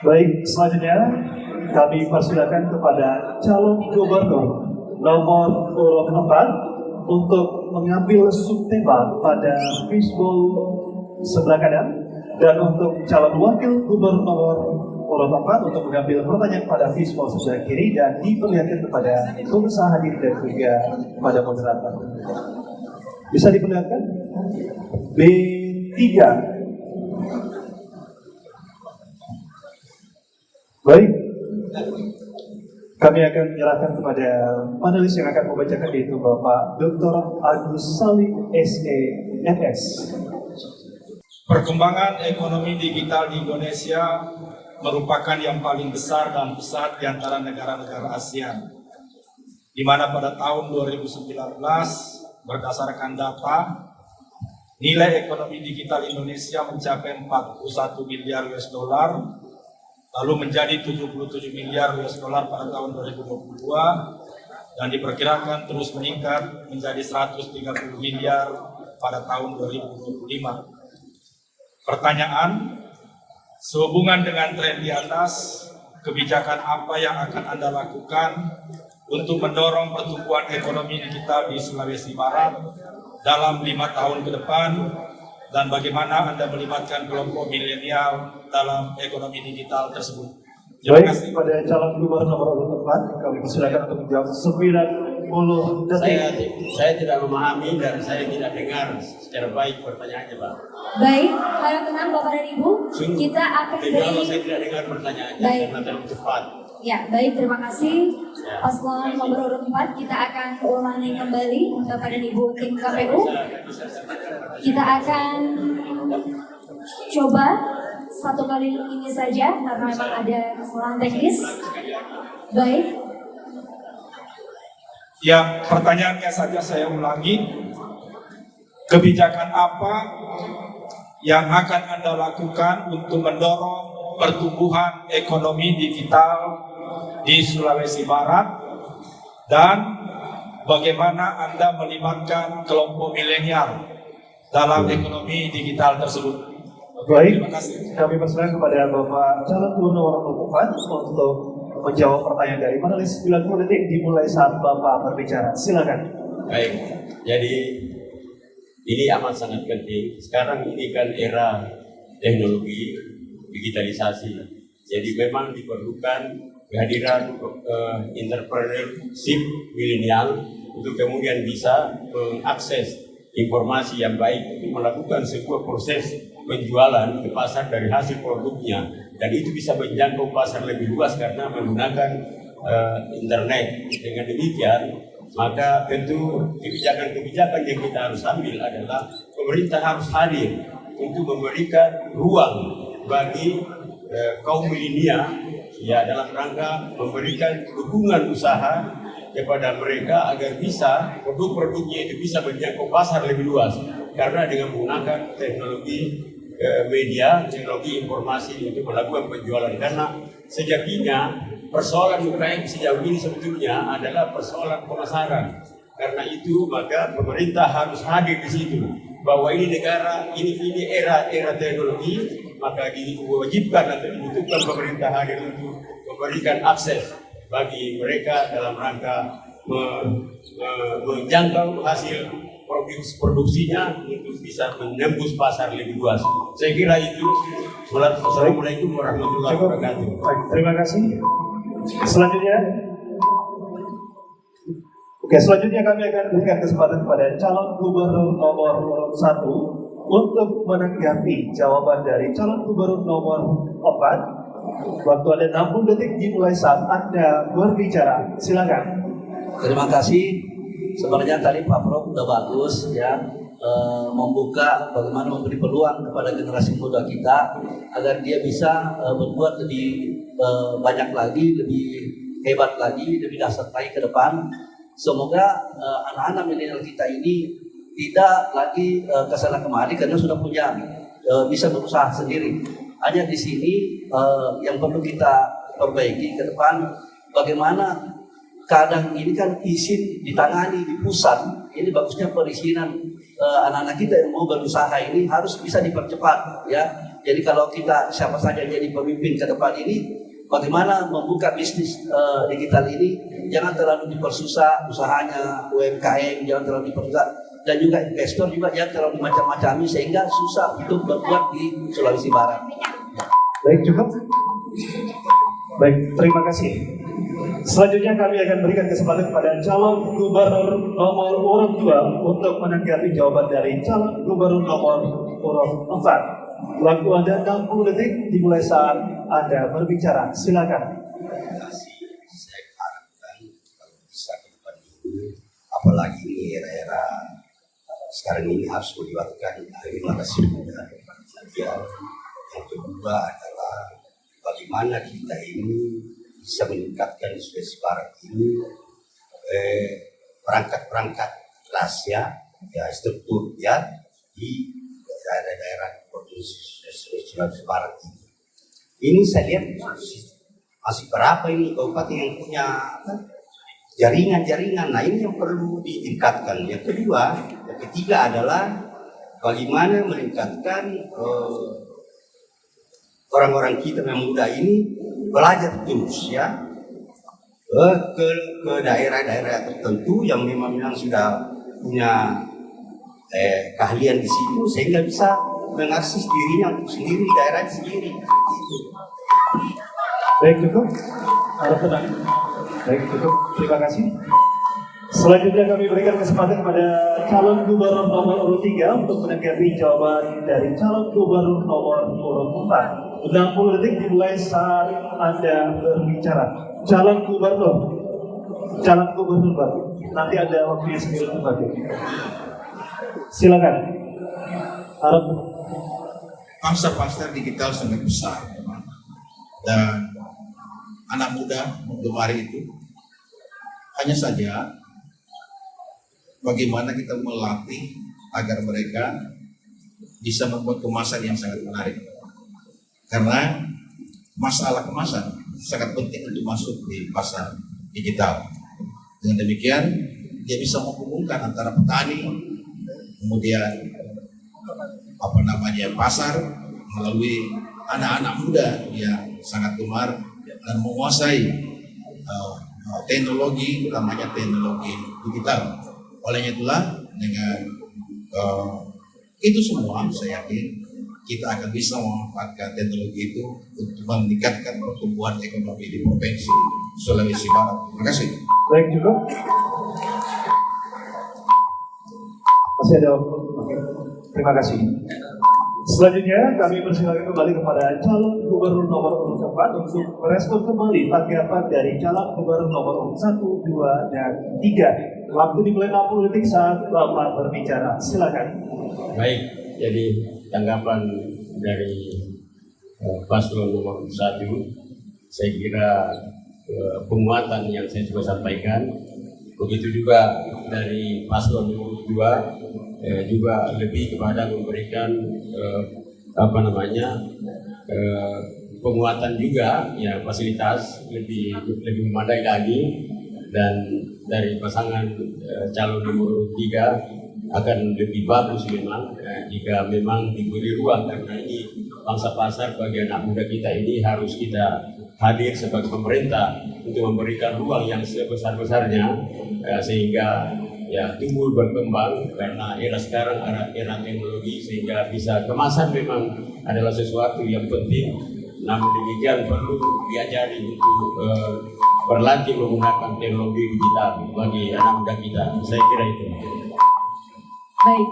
Baik, selanjutnya kami persilakan kepada calon gubernur nomor urut 4 untuk mengambil subtema pada fishbowl sebelah kanan, dan untuk calon wakil gubernur urut 4 untuk mengambil pertanyaan pada fishbowl sebelah kiri dan diperlihatkan kepada pemirsa hadir dan juga pada moderator. Bisa diperlihatkan? B3. Baik, kami akan menyerahkan kepada panelis yang akan membacakan, yaitu Bapak Dr. Agus Salim SE MS. Perkembangan ekonomi digital di Indonesia merupakan yang paling besar dan pesat di antara negara-negara ASEAN, di mana pada tahun 2019 berdasarkan data, nilai ekonomi digital Indonesia mencapai 41 miliar US dollar, lalu menjadi 77 miliar US dollar pada tahun 2022 dan diperkirakan terus meningkat menjadi 130 miliar pada tahun 2025. Pertanyaan, sehubungan dengan tren di atas, kebijakan apa yang akan Anda lakukan untuk mendorong pertumbuhan ekonomi digital di Sulawesi Barat dalam 5 tahun ke depan, dan bagaimana Anda melibatkan kelompok milenial dalam ekonomi digital tersebut? Terima kasih. Baik, pada calon gubernur nomor urut 4, kami persilakan untuk menjawab 90 detik. Saya tidak memahami dan saya tidak dengar secara baik pertanyaannya, Pak. Baik, harap tenang Bapak dan Ibu. Kita akan Kalau saya tidak dengar pertanyaannya karena terlalu cepat. Ya, baik, terima kasih. Paslon nomor urut 4, kita akan ulangi kembali Bapak dan Ibu tim KPU. Kita akan coba satu kali ini saja karena memang ada kesalahan teknis. Baik. Ya, pertanyaannya saja saya ulangi. Kebijakan apa yang akan Anda lakukan untuk mendorong pertumbuhan ekonomi digital di Sulawesi Barat, dan bagaimana Anda melibatkan kelompok milenial dalam ekonomi digital tersebut? Baik, terima kasih. Kami persilakan kepada Bapak calon gubernur nomor 4 untuk menjawab pertanyaan dari panelis. 90 detik dimulai saat Bapak berbicara. Silakan. Baik, jadi ini amat sangat penting. Sekarang ini kan era teknologi digitalisasi. Jadi memang diperlukan kehadiran entrepreneurship milenial untuk kemudian bisa mengakses informasi yang baik untuk melakukan sebuah proses penjualan ke pasar dari hasil produknya, dan itu bisa menjangkau pasar lebih luas karena menggunakan internet. Dengan demikian, maka tentu kebijakan-kebijakan yang kita harus ambil adalah pemerintah harus hadir untuk memberikan ruang bagi kaum milenial, ya, dalam rangka memberikan dukungan usaha kepada mereka agar bisa produk-produknya itu bisa menjangkau pasar lebih luas, karena dengan menggunakan teknologi media, teknologi informasi untuk melakukan penjualan. Karena sejatinya persoalan UKM sejauh ini sebetulnya adalah persoalan pemasaran. Karena itu maka pemerintah harus hadir di situ, bahwa ini negara, ini era teknologi, maka diwajibkan atau dibutuhkan pemerintah hadir untuk memberikan akses bagi mereka dalam rangka menjangkau hasil produksinya untuk bisa menembus pasar lebih luas. Saya kira itu. Assalamualaikum warahmatullahi wabarakatuh. Terima kasih. Selanjutnya kami akan berikan kesempatan kepada calon gubernur nomor 1 untuk menanggapi jawaban dari calon gubernur nomor 4. Waktu ada 60 detik dimulai saat Anda berbicara. Silakan. Terima kasih. Sebenarnya tadi Pak Prof sudah bagus ya, membuka bagaimana memberi peluang kepada generasi muda kita agar dia bisa berbuat lebih banyak lagi, lebih hebat lagi, lebih dahsyat lagi ke depan. Semoga anak-anak milenial kita ini tidak lagi kesana kemari karena sudah punya bisa berusaha sendiri. Hanya di sini yang perlu kita perbaiki ke depan, bagaimana kadang ini kan izin ditangani di pusat, ini bagusnya perizinan anak-anak kita yang mau berusaha ini harus bisa dipercepat ya. Jadi kalau kita siapa saja jadi pemimpin ke depan ini, bagaimana membuka bisnis digital ini, jangan terlalu dipersusah usahanya, UMKM jangan terlalu dipersusah, dan juga investor juga jangan terlalu macam-macami sehingga susah untuk berbuat di Sulawesi Barat. Baik, cukup. Baik, terima kasih. Selanjutnya kami akan berikan kesempatan kepada calon gubernur nomor urut 2 untuk menanggapi jawaban dari calon gubernur nomor urut 4. Waktu Anda 60 detik dimulai saat Anda berbicara. Silakan. Saya harapkan kalau bisa ke depan ini, apalagi ini era-era sekarang ini harus melibatkan generasi muda. Yang kedua adalah bagaimana kita ini bisa meningkatkan di Sulawesi Barat ini perangkat-perangkat kelas ya struktur ya di daerah-daerah provinsi Sulawesi Barat ini. Ini saya lihat masih berapa ini kabupaten yang punya jaringan-jaringan. Nah ini yang perlu ditingkatkan. Yang kedua, yang ketiga adalah bagaimana meningkatkan orang-orang kita yang muda ini belajar terus ya ke daerah-daerah tertentu yang memang sudah punya keahlian di situ sehingga bisa mengakses dirinya untuk sendiri di daerah sendiri. Gitu. Baik, cukup. Harap tenang. Baik, cukup. Terima kasih. Selanjutnya kami berikan kesempatan kepada calon gubernur nomor urut 3 untuk menanggapi jawaban dari calon gubernur nomor urut 4. 60 detik dimulai saat Anda berbicara. Calon gubernur baru. Nanti ada waktunya sendiri untuk bagi. Silakan. Harap. Pasar digital sangat besar dan anak muda gemari itu. Hanya saja bagaimana kita melatih agar mereka bisa membuat kemasan yang sangat menarik. Karena masalah kemasan sangat penting untuk masuk di pasar digital. Dengan demikian dia bisa menghubungkan antara petani, kemudian pasar melalui anak-anak muda yang sangat gemar dan menguasai teknologi, utamanya teknologi digital. Oleh itulah dengan itu semua saya yakin kita akan bisa memanfaatkan teknologi itu untuk meningkatkan pertumbuhan ekonomi di Provinsi Sulawesi Barat. Terima kasih. Baik, cukup. Masih ada waktu. Oke. Terima kasih. Selanjutnya kami persilakan kembali kepada calon gubernur nomor urut 4 untuk merespon kembali tanggapan dari calon gubernur nomor urut 1, 2, dan 3. Waktu dimulai 60 detik saat Bapak berbicara. Silakan. Baik, jadi tanggapan dari paslon nomor 1, saya kira penguatan yang saya coba sampaikan, begitu juga dari paslon nomor 2 juga lebih kepada memberikan penguatan juga ya, fasilitas lebih memadai lagi. Dan dari pasangan calon nomor 3 akan lebih bagus memang jika memang diberi ruang, karena ini bangsa pasar bagi anak muda kita ini harus kita hadir sebagai pemerintah untuk memberikan ruang yang sebesar-besarnya sehingga ya tumbuh berkembang, karena era sekarang era teknologi sehingga bisa kemasan memang adalah sesuatu yang penting. Namun demikian perlu diajari untuk berlatih menggunakan teknologi digital bagi anak muda kita. Saya kira itu. Baik.